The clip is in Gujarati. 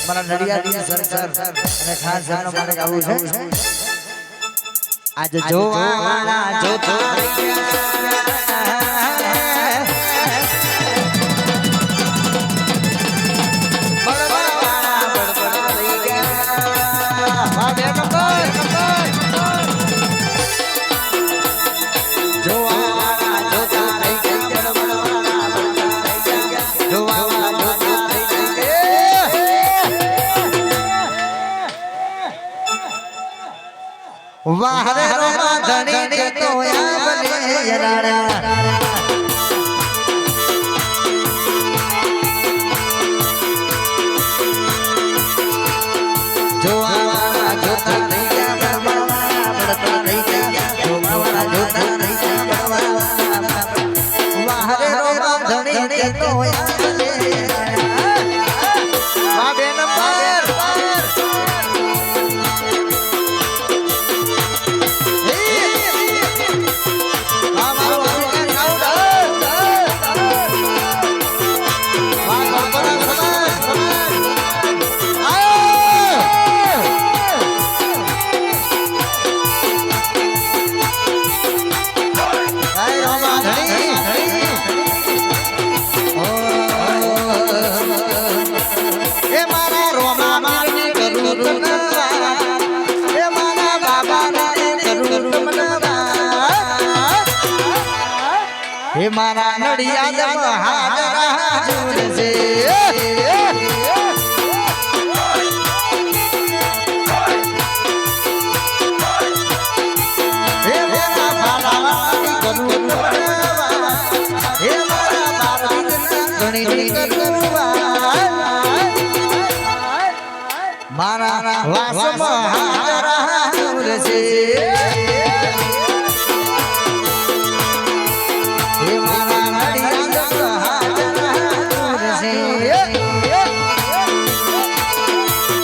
મારા નડિયાદની સરકાર અને ખાસ જાનો માટે ગાવું છે આજ જોવાના જોતો વાહરે રોમા ધણી કે તો આબને યરાડા જોવાના જોતા નહીં ગયા બળવાના બળતા નહીં ગયા જોવાના જોતા નહીં ગયા બળવાના વાહરે રોમા ધણી કે તો આબને યરાડા વા બે નંબર हे मारा नडियाद महाजरा जुर से हे मारा बालावानी करुवा हे मारा बालावानी गणी करुवा मारा वास महाजरा जुर से